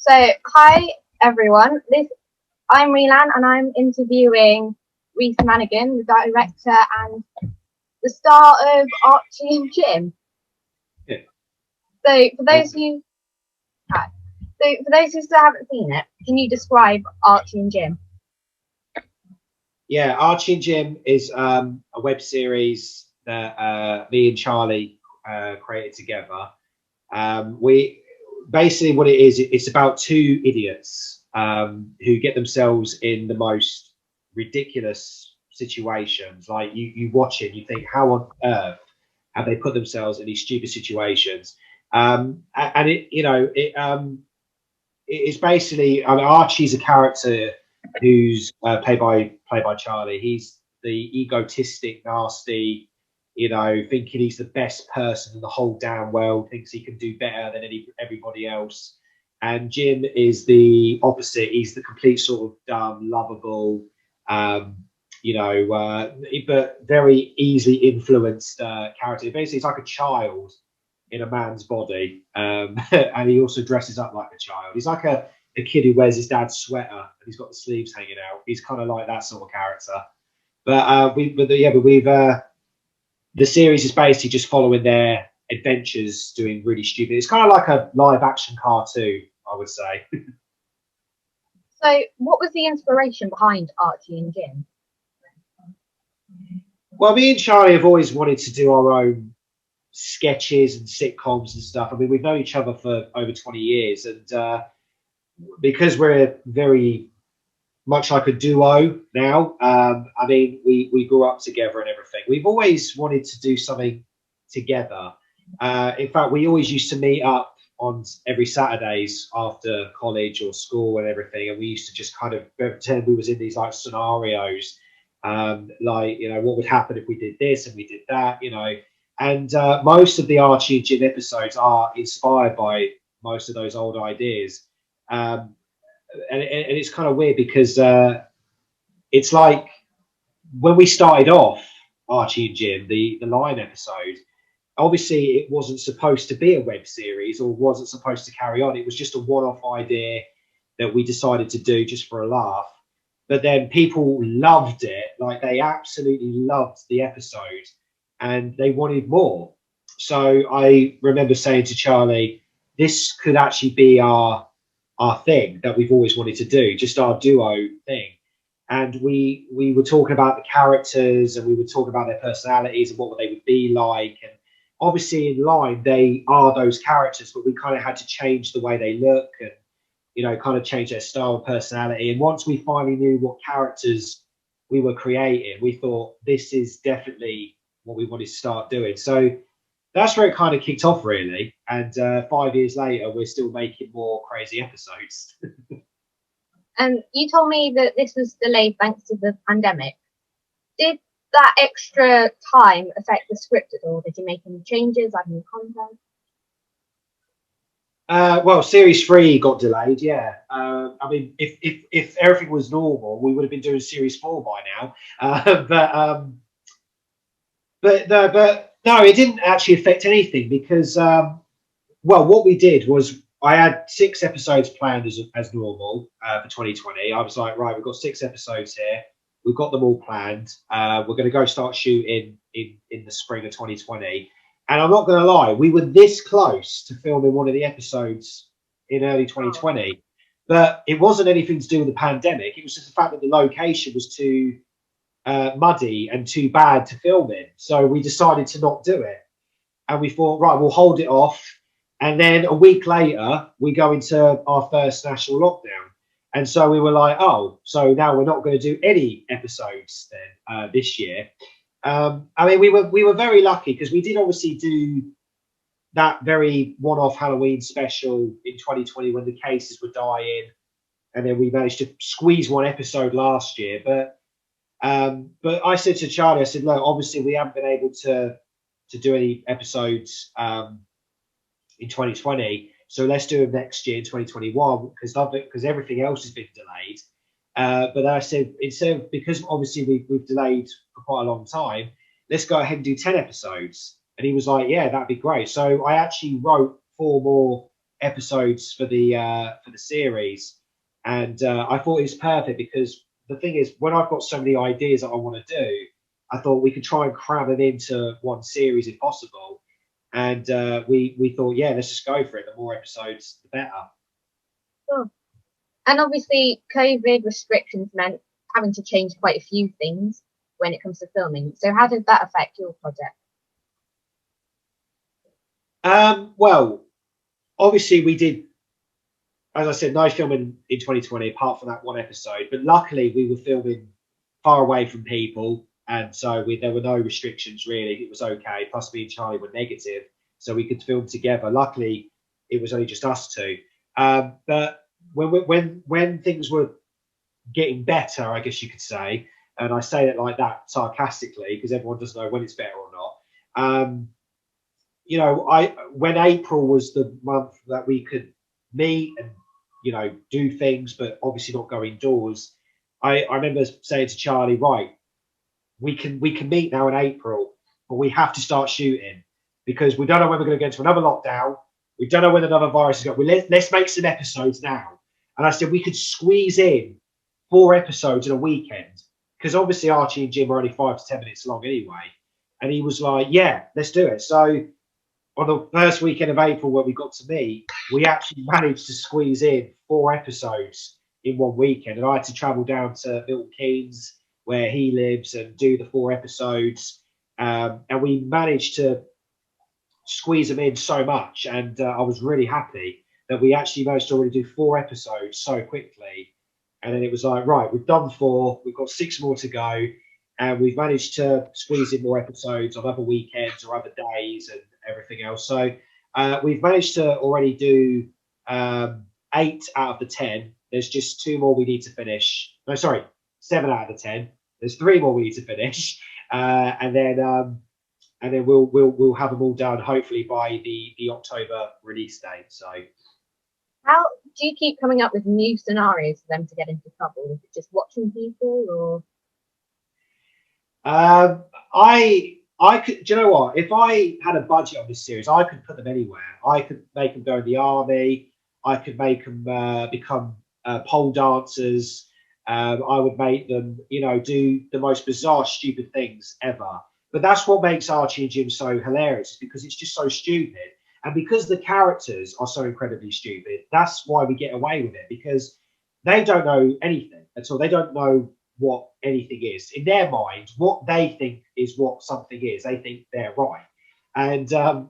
So, hi everyone. I'm Reelan, and I'm interviewing Reece Manigan, the director and the star of Archie and Jim. Yeah. So, hi. For those who still haven't seen it, can you describe Archie and Jim? Yeah, Archie and Jim is a web series that me and Charlie created together. We basically what it is. It's about two idiots who get themselves in the most ridiculous situations. Like you watch it, you think, how on earth have they put themselves in these stupid situations? And it's basically, I mean, Archie's a character who's played by Charlie. He's the egotistic, nasty, thinking he's the best person in the whole damn world, thinks he can do better than everybody else. And Jim is the opposite. He's the complete sort of dumb, lovable, um, but very easily influenced character. Basically, it's like a child in a man's body, and he also dresses up like a child. He's like a kid who wears his dad's sweater and he's got the sleeves hanging out. He's kind of like that sort of character. The series is basically just following their adventures, doing really stupid. It's kind of like a live action cartoon, I would say. So, what was the inspiration behind Archie and Jim? Well, me and Charlie have always wanted to do our own sketches and sitcoms and stuff. I mean, we've known each other for over 20 years, and because we're very much like a duo now, I mean, we grew up together and everything. We've always wanted to do something together. In fact, we always used to meet up on every Saturdays after college or school and everything, and we used to just kind of pretend we was in these like scenarios, what would happen if we did this and we did that, and most of the Archie and Jim episodes are inspired by most of those old ideas. And it's kind of weird because it's like when we started off Archie and Jim, the Lion episode, obviously it wasn't supposed to be a web series or wasn't supposed to carry on. It was just a one-off idea that we decided to do just for a laugh. But then people loved it, like they absolutely loved the episode and they wanted more. So I remember saying to Charlie, this could actually be our thing that we've always wanted to do, just our duo thing. And we were talking about the characters and we would talk about their personalities and what they would be like. And obviously in line they are those characters, but we kind of had to change the way they look and kind of change their style and personality. And once we finally knew what characters we were creating, we thought this is definitely what we wanted to start doing. So that's where it kind of kicked off, really. And 5 years later, we're still making more crazy episodes. And you told me that this was delayed thanks to the pandemic. Did that extra time affect the script at all? Did you make any changes, add new content? Well, series 3 got delayed. Yeah, I mean, if everything was normal, we would have been doing series 4 by now. But no, it didn't actually affect anything because what we did was I had 6 episodes planned as normal for 2020. I was like, right, we've got 6 episodes here. We've got them all planned. We're going to go start shooting in the spring of 2020. And I'm not going to lie, we were this close to filming one of the episodes in early 2020. But it wasn't anything to do with the pandemic. It was just the fact that the location was too muddy and too bad to film in. So we decided to not do it. And we thought, right, we'll hold it off. And then a week later, we go into our first national lockdown. And so we were like, oh, so now we're not going to do any episodes then this year. I mean, we were very lucky because we did obviously do that very one-off Halloween special in 2020 when the cases were dying, and then we managed to squeeze one episode last year. But I said to Charlie, I said, look, obviously we haven't been able to do any episodes in 2020, so let's do them next year in 2021 because everything else has been delayed. But then I said, because obviously we've delayed for quite a long time, let's go ahead and do 10 episodes. And he was like, yeah, that'd be great. So I actually wrote 4 more episodes for the series, and I thought it was perfect because the thing is, when I've got so many ideas that I want to do, I thought we could try and cram them into one series if possible. And we thought, yeah, let's just go for it. The more episodes, the better. Sure. And obviously, COVID restrictions meant having to change quite a few things when it comes to filming. So how did that affect your project? Well, obviously we did, as I said, no filming in 2020 apart from that one episode. But luckily, we were filming far away from people, and so there were no restrictions really. It was okay. Plus, me and Charlie were negative, so we could film together. Luckily, it was only just us two. But when things were getting better, I guess you could say, and I say it like that sarcastically because everyone doesn't know when it's better or not. You know, when April was the month that we could meet and do things, but obviously not go indoors. I remember saying to Charlie, right, we can meet now in April, but we have to start shooting because we don't know when we're going to get into another lockdown. We don't know when another virus is going. Let's make some episodes now. And I said we could squeeze in 4 episodes in a weekend because obviously Archie and Jim are only 5 to 10 minutes long anyway. And he was like, yeah, let's do it. So on the first weekend of April where we got to meet, we actually managed to squeeze in 4 episodes in one weekend. And I had to travel down to Milton Keynes, where he lives, and do the 4 episodes. And we managed to squeeze them in so much. And I was really happy that we actually managed to already do 4 episodes so quickly. And then it was like, right, we've done 4, we've got 6 more to go. And we've managed to squeeze in more episodes on other weekends or other days and everything else. So we've managed to already do 8 out of the 10. There's just 2 more we need to finish. No, sorry, 7 out of the 10. There's 3 more we need to finish, and then we'll have them all done hopefully by the October release date. So. How do you keep coming up with new scenarios for them to get into trouble? Is it just watching people or? I could, do you know what? If I had a budget on this series, I could put them anywhere. I could make them go in the army. I could make them become pole dancers. I would make them, do the most bizarre, stupid things ever. But that's what makes Archie and Jim so hilarious, because it's just so stupid. And because the characters are so incredibly stupid, that's why we get away with it, because they don't know anything at all. They don't know what anything is. In their mind, what they think is what something is. They think they're right. And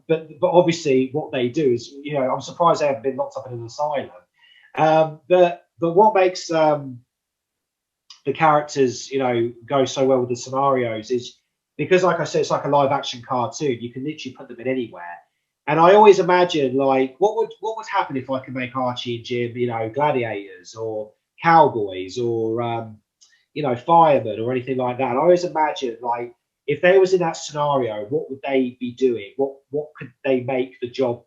but obviously what they do is, I'm surprised they haven't been locked up in an asylum. But what makes the characters, go so well with the scenarios is because, like I said, it's like a live action cartoon. You can literally put them in anywhere. And I always imagine, like, what would happen if I could make Archie and Jim, gladiators or cowboys or firemen or anything like that. I always imagine, like, if they was in that scenario, what would they be doing? What could they make the job,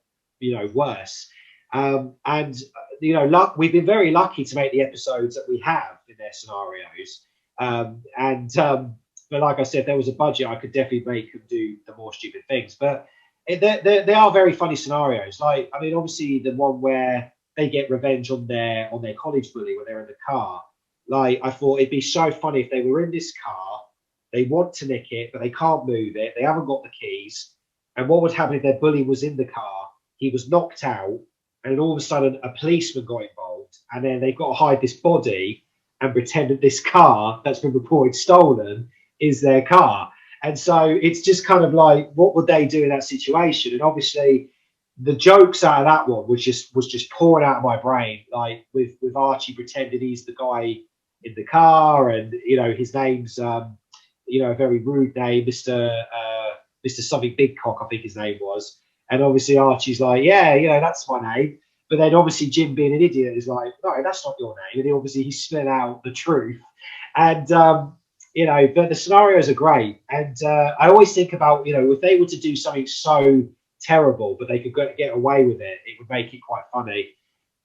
worse? And we've been very lucky to make the episodes that we have in their scenarios. But like I said, if there was a budget, I could definitely make them do the more stupid things. But they are very funny scenarios. Like, I mean, obviously the one where they get revenge on their college bully when they're in the car. Like, I thought it'd be so funny if they were in this car, they want to nick it, but they can't move it. They haven't got the keys. And what would happen if their bully was in the car? He was knocked out, and all of a sudden a policeman got involved, and then they've got to hide this body and pretend that this car that's been reported stolen is their car. And so it's just kind of like, what would they do in that situation? And obviously, the jokes out of that one was just pouring out of my brain, like with Archie pretending he's the guy in the car, and his name's a very rude name, Mr. Something Big Cock, I think his name was. And obviously Archie's like, yeah, that's my name. But then obviously Jim, being an idiot, is like, no, that's not your name. And obviously he's spilling out the truth. And but the scenarios are great. And I always think about, if they were to do something so terrible, but they could get away with it, it would make it quite funny.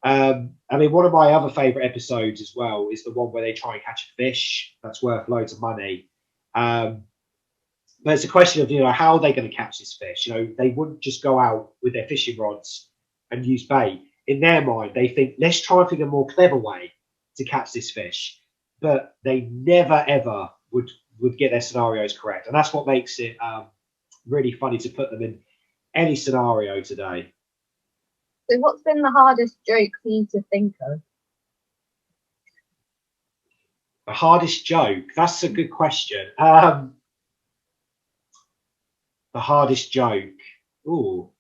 I mean, one of my other favourite episodes as well is the one where they try and catch a fish that's worth loads of money. But it's a question of, how are they going to catch this fish? They wouldn't just go out with their fishing rods and use bait. in their mind, they think, let's try and think of a more clever way to catch this fish. But they never, ever would get their scenarios correct. And that's what makes it really funny to put them in any scenario today. So what's been the hardest joke for you to think of? The hardest joke? That's a good question. The hardest joke. Ooh.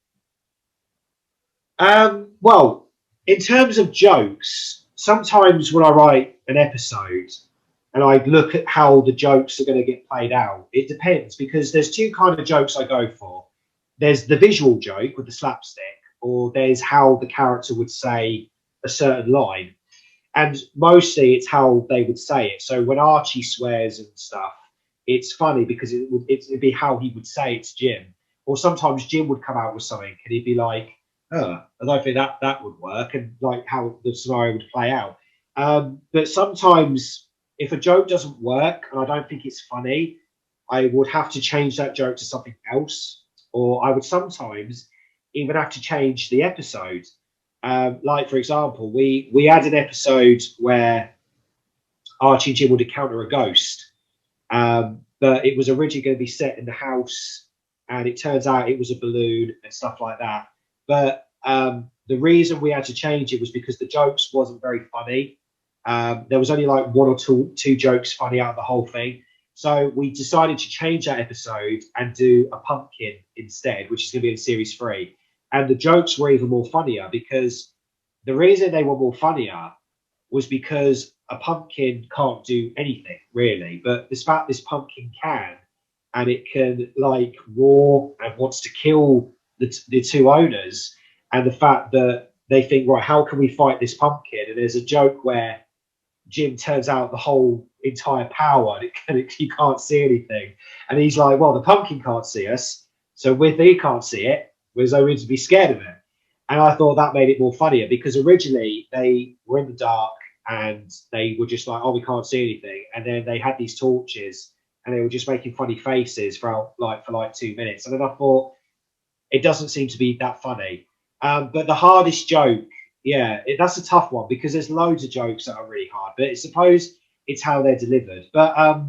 Well, in terms of jokes, sometimes when I write an episode and I look at how the jokes are going to get played out, it depends, because there's two kind of jokes I go for. There's the visual joke with the slapstick, or there's how the character would say a certain line. And mostly it's how they would say it. So when Archie swears and stuff, it's funny because it'd be how he would say it to Jim. Or sometimes Jim would come out with something and he'd be like, oh, I don't think that would work, and like how the scenario would play out. But sometimes if a joke doesn't work and I don't think it's funny, I would have to change that joke to something else, or I would sometimes even have to change the episode. Like, for example, we had an episode where Archie and Jim would encounter a ghost, but it was originally going to be set in the house, and it turns out it was a balloon and stuff like that. But the reason we had to change it was because the jokes wasn't very funny. There was only like one or two jokes funny out of the whole thing. So we decided to change that episode and do a pumpkin instead, which is going to be in series 3. And the jokes were even more funnier, because the reason they were more funnier was because a pumpkin can't do anything really, but this pumpkin can, and it can like roar and wants to kill the two owners. And the fact that they think, right, how can we fight this pumpkin? And there's a joke where Jim turns out the whole entire power and you can't see anything, and he's like, well, the pumpkin can't see us, so they can't see it, there's no reason to be scared of it. And I thought that made it more funnier, because originally they were in the dark and they were just like, oh, we can't see anything, and then they had these torches and they were just making funny faces for like 2 minutes, and then I thought it doesn't seem to be that funny. But the hardest joke, yeah, that's a tough one, because there's loads of jokes that are really hard, but I suppose it's how they're delivered. But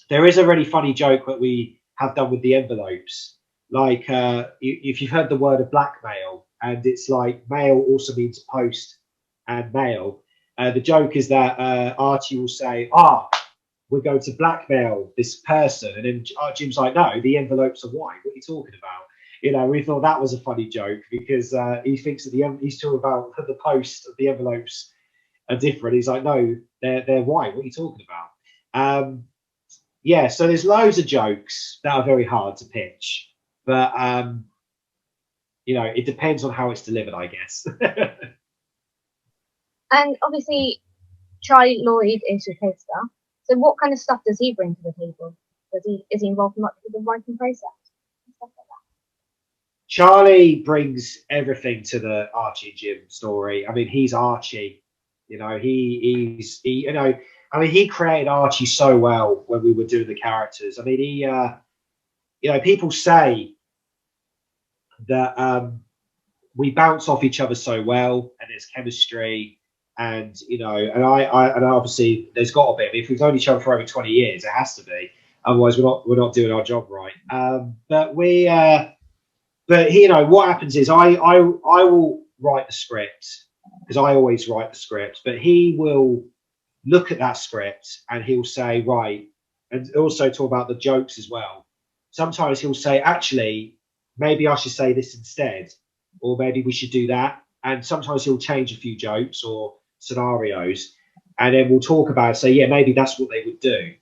there is a really funny joke that we have done with the envelopes. Like, if you've heard the word of blackmail, and it's like mail also means post and mail. The joke is that Archie will say, we're going to blackmail this person. And then Jim's like, no, the envelopes are white. What are you talking about? You know, we thought that was a funny joke, because he thinks that he's talking about the post of the envelopes are different. He's like, no, they're white. What are you talking about? Yeah, so there's loads of jokes that are very hard to pitch, but you know, it depends on how it's delivered, I guess. And obviously, Charlie Lloyd is your co-star. So what kind of stuff does he bring to the table? Is he involved much with the writing process and stuff like that? Charlie brings everything to the Archie and Jim story. I mean, he's Archie. You know, he you know, I mean, he created Archie so well when we were doing the characters. I mean, he you know, people say that we bounce off each other so well, and there's chemistry, and you know, and I obviously there's got to be. I mean, if we've known each other for over 20 years, it has to be. Otherwise, we're not doing our job right. But you know, what happens is I will write the script, because I always write the script, but he will look at that script and he'll say, right, and also talk about the jokes as well. Sometimes he'll say, actually, maybe I should say this instead, or maybe we should do that. And sometimes he'll change a few jokes or scenarios, and then we'll talk about it, say, yeah, maybe that's what they would do.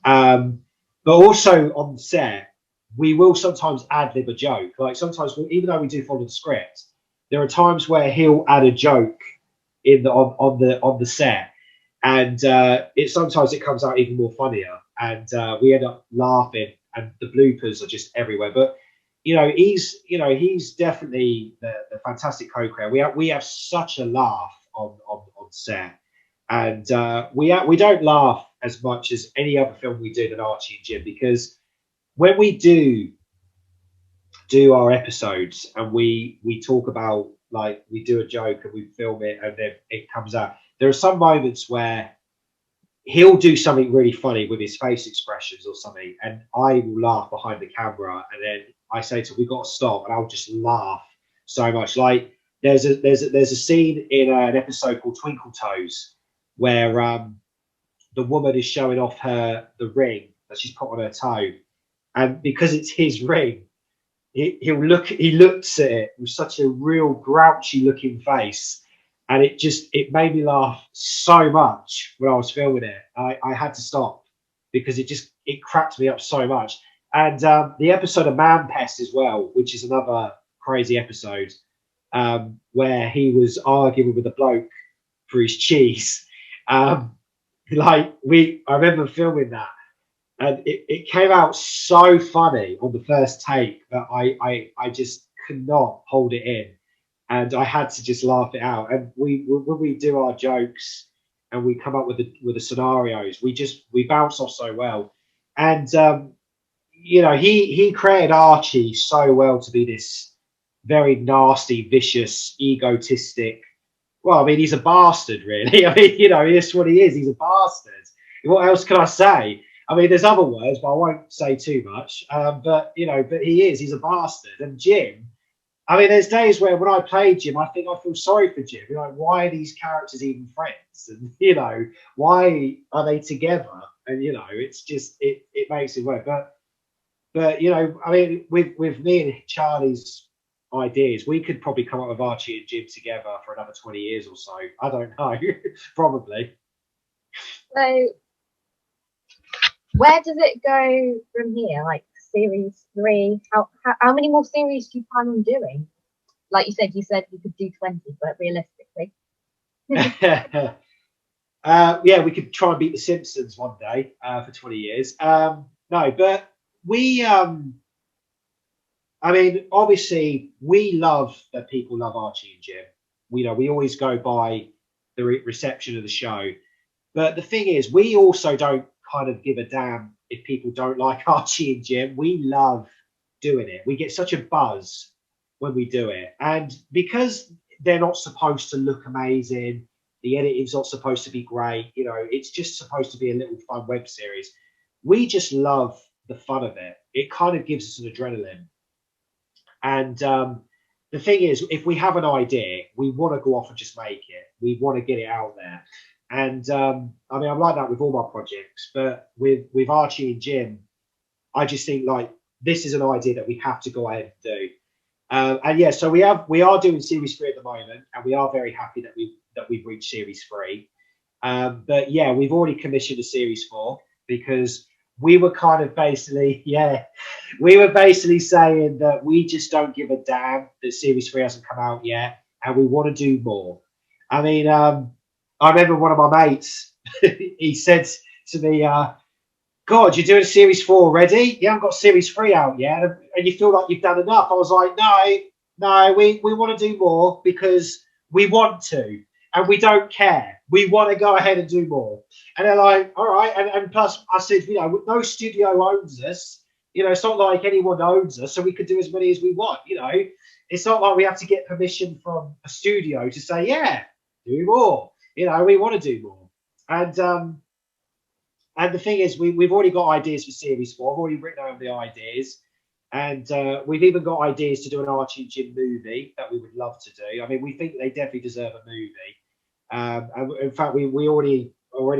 But also on set, we will sometimes ad lib a joke. Like sometimes, even though we do follow the script, there are times where he'll add a joke on the set, and sometimes it comes out even more funnier, and we end up laughing, and the bloopers are just everywhere. But you know, he's definitely the fantastic co-creator. We have such a laugh on set, and we don't laugh as much as any other film we do than Archie and Jim, because when we do our episodes and we talk about like we do a joke and we film it and then it comes out. There are some moments where he'll do something really funny with his face expressions or something, and I will laugh behind the camera, and then I say to him, "We've got to stop," and I'll just laugh so much. Like there's a scene in an episode called Twinkle Toes where the woman is showing off the ring that she's put on her toe, and because it's his ring, he looks at it with such a real grouchy looking face, and it made me laugh so much when I was filming it. I had to stop because it cracked me up so much. And the episode of Man Pest as well, which is another crazy episode, where he was arguing with a bloke for his cheese. Um, I remember filming that, and it came out so funny on the first take that I just could not hold it in, and I had to just laugh it out. And when we do our jokes and we come up with the scenarios, we bounce off so well. And he created Archie so well to be this very nasty, vicious, egotistic. Well, I mean, he's a bastard, really. I mean, that's what he is. He's a bastard. What else can I say? I mean, there's other words, but I won't say too much. But he is. He's a bastard. And Jim, I mean, there's days where when I play Jim, I think I feel sorry for Jim. Why are these characters even friends? And why are they together? And it's just it makes it work. But I mean, with me and Charlie's ideas, we could probably come up with Archie and Jim together for another 20 years or so. I don't know, probably. So, where does it go from here? Like series 3? How many more series do you plan on doing? Like you said you could do 20, but realistically. Yeah, we could try and beat the Simpsons one day for 20 years. No, but we I mean, obviously, we love that people love Archie and Jim. We always go by the reception of the show. But the thing is, we also don't kind of give a damn if people don't like Archie and Jim. We love doing it. We get such a buzz when we do it. And because they're not supposed to look amazing, the editing's not supposed to be great, it's just supposed to be a little fun web series. We just love the fun of it. It kind of gives us an adrenaline. And the thing is, if we have an idea, we want to go off and just make it. We want to get it out there. And I mean, I'm like that with all my projects, but with Archie and Jim, I just think like this is an idea that we have to go ahead and do. And yeah, so we are doing series 3 at the moment, and we are very happy that we've reached series 3. But yeah, we've already commissioned a series 4 because we were kind of basically saying that we just don't give a damn that series 3 hasn't come out yet, and we want to do more. I mean, I remember one of my mates, he said to me, God, you're doing series 4 already? You haven't got series 3 out yet, and you feel like you've done enough. I was like, no, we want to do more because we want to, and we don't care. We want to go ahead and do more. And they're like, all right. And plus, I said, no studio owns us. It's not like anyone owns us, so we could do as many as we want. It's not like we have to get permission from a studio to say, yeah, do more. We want to do more. And the thing is, we've already got ideas for series 4. I've already written over the ideas. And we've even got ideas to do an Archie and Jim movie that we would love to do. I mean, we think they definitely deserve a movie. And in fact, we already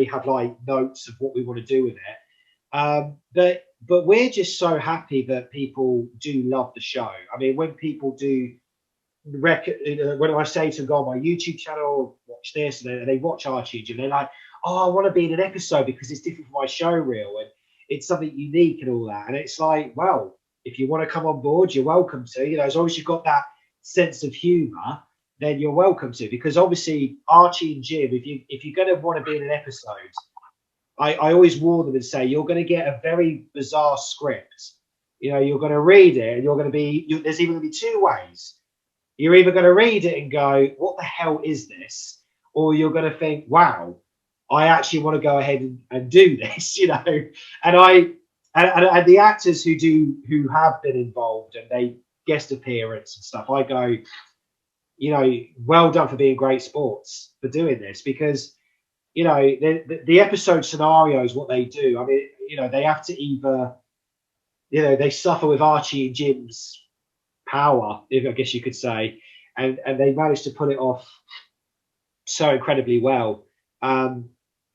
have like notes of what we want to do with it. But we're just so happy that people do love the show. I mean, when people do when I say to them, go on my YouTube channel, watch this, and they watch Archie and Jim, they're like, oh, I want to be in an episode because it's different from my show reel and it's something unique and all that. And it's like, well, if you want to come on board, you're welcome to. As long as you've got that sense of humour, then you're welcome to. Because obviously, Archie and Jim, if you're going to want to be in an episode, I always warn them and say you're going to get a very bizarre script. You're going to read it, and you're going to be. There's even going to be 2 ways. You're either going to read it and go, "What the hell is this?" or you're going to think, "Wow, I actually want to go ahead and do this." And the actors who have been involved and they guest appearance and stuff, I go, well done for being great sports for doing this, because the episode scenarios, what they do. I mean, they have to either, they suffer with Archie and Jim's power, if I guess you could say, and they managed to pull it off so incredibly well. And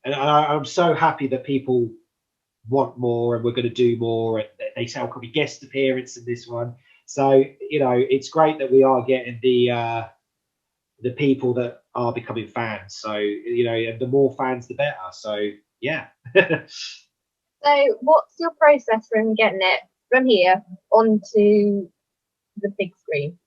I'm so happy that people want more, and we're going to do more. And they say, "Oh, can we guest appearance in this one?" So it's great that we are getting the people that are becoming fans. So and the more fans, the better. So yeah. So, what's your process from getting it from here onto the big screen?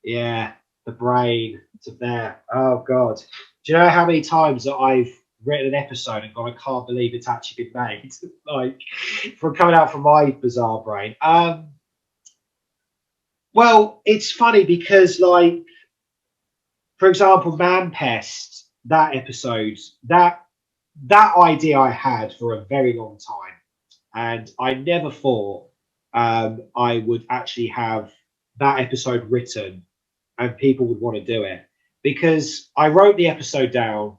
Yeah, the brain to there. Oh God, do you know how many times that I've written an episode and gone, I can't believe it's actually been made? Like, from coming out from my bizarre brain. Well, it's funny because, like, for example, Man Pest, that episode, that idea I had for a very long time, and I never thought I would actually have that episode written and people would want to do it, because I wrote the episode down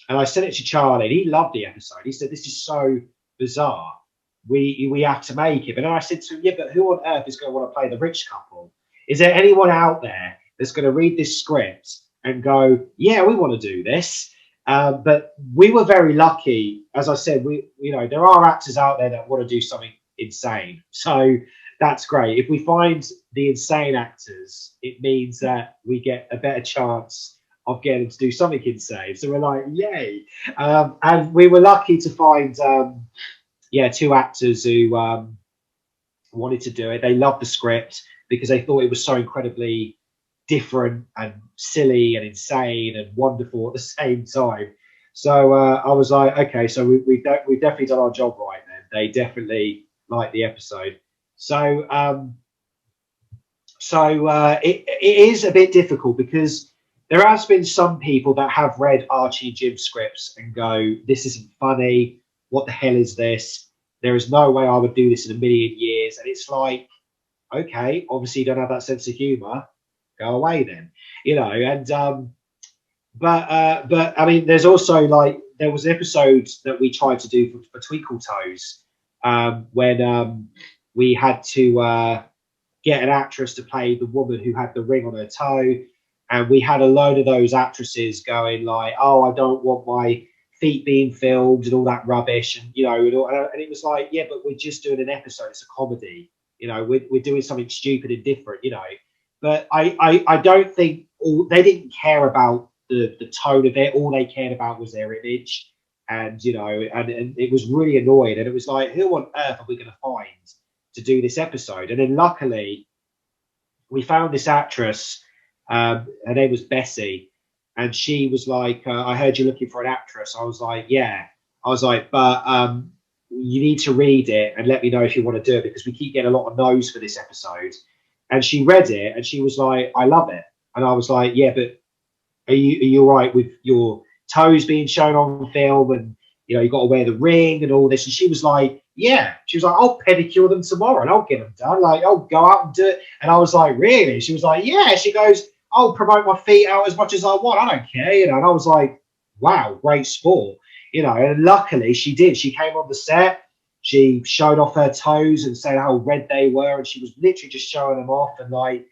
and I sent it to Charlie, and he loved the episode. He said, "This is so bizarre. We have to make it." But then I said to him, "Yeah, but who on earth is going to want to play the rich couple? Is there anyone out there that's going to read this script and go, yeah, we want to do this?" But we were very lucky. As I said, there are actors out there that want to do something insane. So that's great. If we find the insane actors, it means that we get a better chance of getting to do something insane. So we're like, yay. And we were lucky to find, two actors who wanted to do it. They loved the script because they thought it was so incredibly different and silly and insane and wonderful at the same time. So I was like, okay, so we've definitely done our job right then. They definitely liked the episode. So it is a bit difficult, because there has been some people that have read Archie and Jim scripts and go, this isn't funny. What the hell is this? There is no way I would do this in a million years. And it's like, okay, obviously you don't have that sense of humor. Go away then, and but I mean, there's also, like, there was episodes that we tried to do for Twinkle Toes, when we had to get an actress to play the woman who had the ring on her toe, and we had a load of those actresses going like, "Oh, I don't want my feet being filmed," and all that rubbish, and and it was like, yeah, but we're just doing an episode. It's a comedy, we're doing something stupid and different, But I don't think they didn't care about the tone of it. All they cared about was their image, and and it was really annoying. And it was like, who on earth are we going to find to do this episode? And then luckily we found this actress. Her name was Bessie, and she was like, "I heard you're looking for an actress." I was like, "Yeah." I was like, "But you need to read it and let me know if you want to do it, because we keep getting a lot of no's for this episode." And she read it and she was like, "I love it." And I was like, "Yeah, but are you all right with your toes being shown on film, and you got to wear the ring and all this?" And she was like, "Yeah." She was like, "I'll pedicure them tomorrow and I'll get them done. Like, I'll go out and do it." And I was like, "Really?" She was like, "Yeah." She goes, "I'll promote my feet out as much as I want. I don't care." And I was like, "Wow, great sport." And luckily she did. She came on the set. She showed off her toes and said how red they were, and she was literally just showing them off, and like,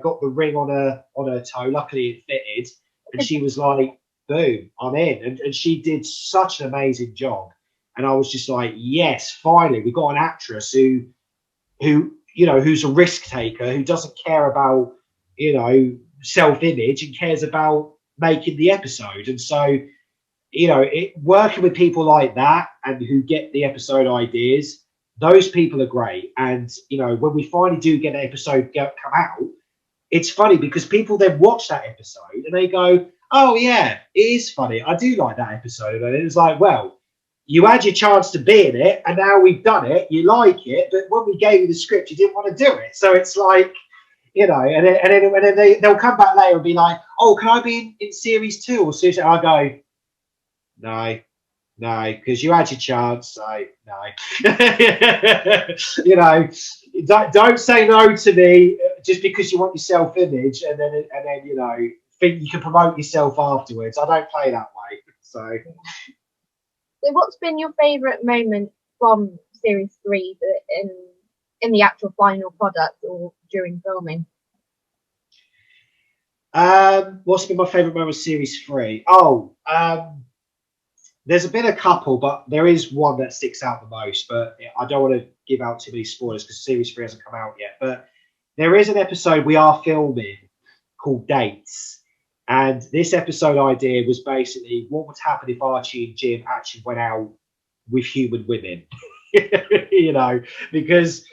got the ring on her toe. Luckily it fitted, and she was like, "Boom, I'm in." And she did such an amazing job, and I was just like, "Yes, finally we got an actress who's a risk taker, who doesn't care about self-image and cares about making the episode." And so working with people like that and who get the episode ideas, those people are great. And when we finally do get an episode come out, it's funny because people then watch that episode and they go, "Oh yeah, it is funny. I do like that episode." And it's like, well, you had your chance to be in it, and now we've done it. You like it, but when we gave you the script, you didn't want to do it. So it's like, and then they'll come back later and be like, "Oh, can I be in series 2 or series?" I go, "No, no, because you had your chance." So no, don't say no to me just because you want your self-image, and then think you can promote yourself afterwards. I don't play that way. So what's been your favourite moment from series 3 in the actual final product or during filming? What's been my favourite moment of series 3? Oh, there's been a couple, but there is one that sticks out the most. But I don't want to give out too many spoilers because series 3 hasn't come out yet. But there is an episode we are filming called Dates. And this episode idea was basically what would happen if Archie and Jim actually went out with human women. Because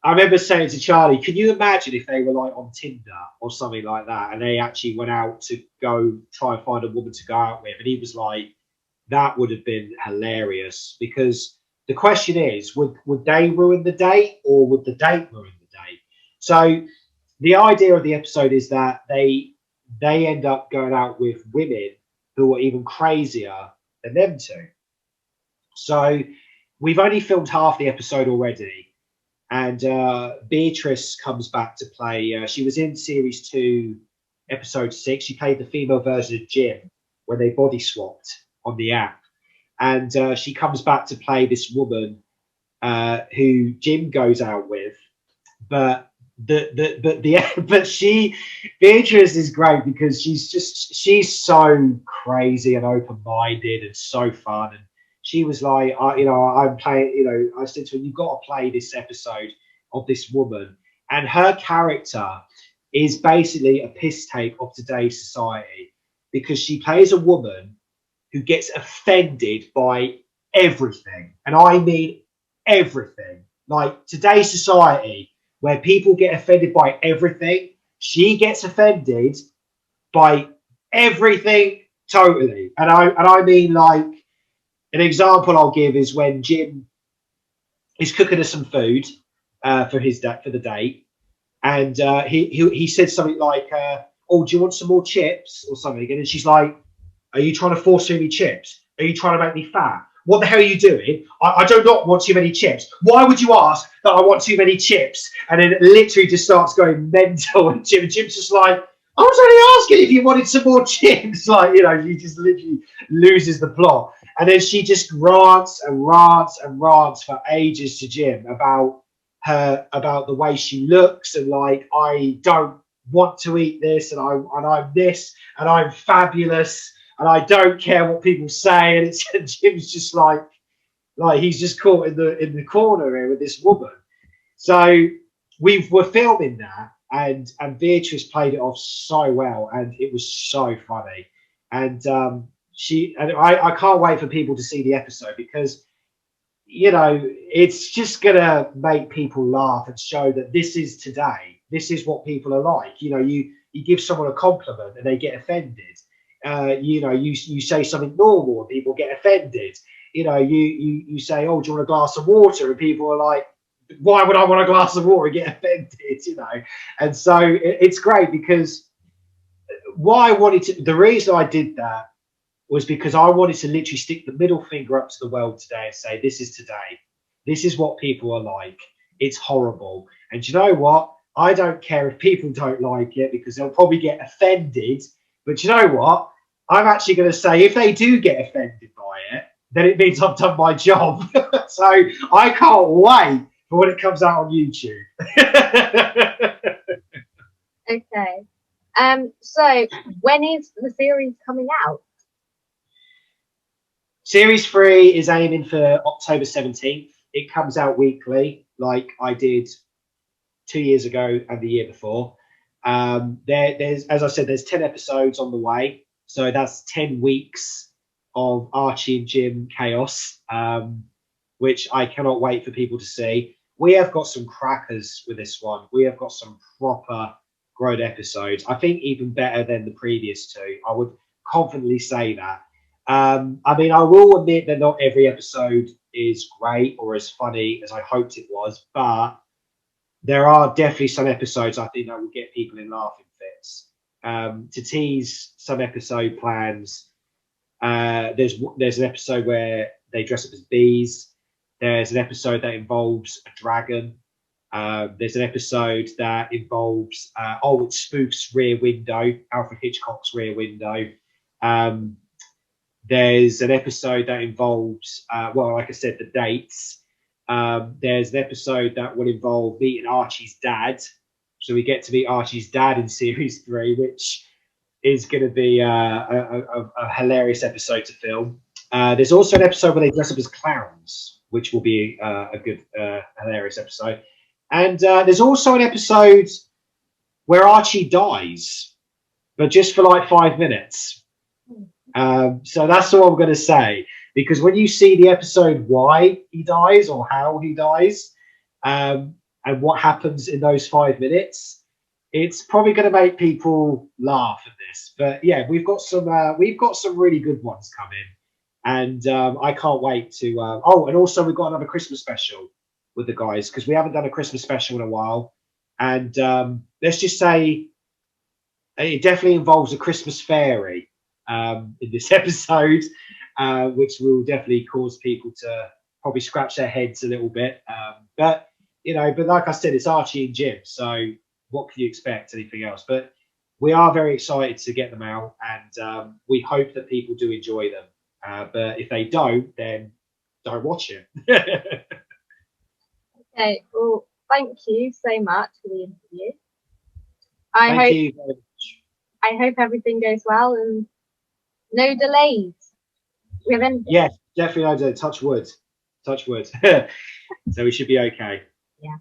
I remember saying to Charlie, can you imagine if they were like on Tinder or something like that and they actually went out to go try and find a woman to go out with? And he was like, that would have been hilarious, because the question is, would they ruin the date or would the date ruin the date? So the idea of the episode is that they end up going out with women who are even crazier than them two. So we've only filmed half the episode already, and Beatrice comes back to play. She was in series 2, episode 6. She played the female version of Jim when they body swapped on the app, and she comes back to play this woman who Jim goes out with, but Beatrice is great because she's so crazy and open-minded and so fun. And she was like, I'm playing, I said to her, you've got to play this episode of this woman, and her character is basically a piss take of today's society, because she plays a woman who gets offended by everything, and I mean everything. Like today's society, where people get offended by everything, she gets offended by everything totally. And I mean, like, an example I'll give is when Jim is cooking us some food for the date, and he said something like, "Oh, do you want some more chips or something?" And then she's like, "Are you trying to force me chips? Are you trying to make me fat? What the hell are you doing? I do not want too many chips. Why would you ask that I want too many chips?" And then it literally just starts going mental. And Jim's just like, "I was only asking if you wanted some more chips." Like, he just literally loses the plot. And then she just rants and rants and rants for ages to Jim about the way she looks, and like, I don't want to eat this, and I'm this, and I'm fabulous, and I don't care what people say. And Jim's just like he's just caught in the corner here with this woman. So we're filming that, and Beatrice played it off so well, and it was so funny. And I can't wait for people to see the episode, because it's just gonna make people laugh and show that this is today. This is what people are like. You give someone a compliment and they get offended. You say something normal and people get offended. You say, "Oh, do you want a glass of water?" and people are like, "Why would I want a glass of water?" and get offended. And so it's great, because the reason I did that was because I wanted to literally stick the middle finger up to the world today and say, this is today. This is what people are like. It's horrible. And you know what? I don't care if people don't like it, because they'll probably get offended. But you know what? I'm actually going to say, if they do get offended by it, then it means I've done my job. So I can't wait for when it comes out on YouTube. Okay. So when is the series coming out? Series 3 is aiming for October 17th. It comes out weekly, like I did 2 years ago and the year before. There's, as I said, there's 10 episodes on the way. So that's 10 weeks of Archie and Jim chaos, which I cannot wait for people to see. We have got some crackers with this one. We have got some proper great episodes. I think even better than the previous two. I would confidently say that. I mean, I will admit that not every episode is great or as funny as I hoped it was, but there are definitely some episodes I think that will get people in laughing fits. To tease some episode plans, there's an episode where they dress up as bees. There's an episode that involves a dragon. There's an episode that involves old Spook's Rear Window, Alfred Hitchcock's Rear Window. There's an episode that involves, well, like I said, the dates. There's an episode that will involve meeting Archie's dad. So we get to meet Archie's dad in series 3, which is going to be a hilarious episode to film. There's also an episode where they dress up as clowns, which will be a good, hilarious episode. And there's also an episode where Archie dies, but just for like 5 minutes. So that's all I'm going to say, because when you see the episode why he dies or how he dies, and what happens in those 5 minutes, it's probably going to make people laugh at this. But yeah, we've got some really good ones coming, and I can't wait to. Oh, and also we've got another Christmas special with the guys, because we haven't done a Christmas special in a while, and let's just say it definitely involves a Christmas fairy in this episode, which will definitely cause people to probably scratch their heads a little bit. But like I said, it's Archie and Jim, so what can you expect? Anything else? But we are very excited to get them out, and we hope that people do enjoy them. But if they don't, then don't watch it. Okay, well, thank you so much for the interview. Thank you very much. I hope everything goes well and no delays. Yes, definitely. I do. Touch wood. So we should be okay. Yeah.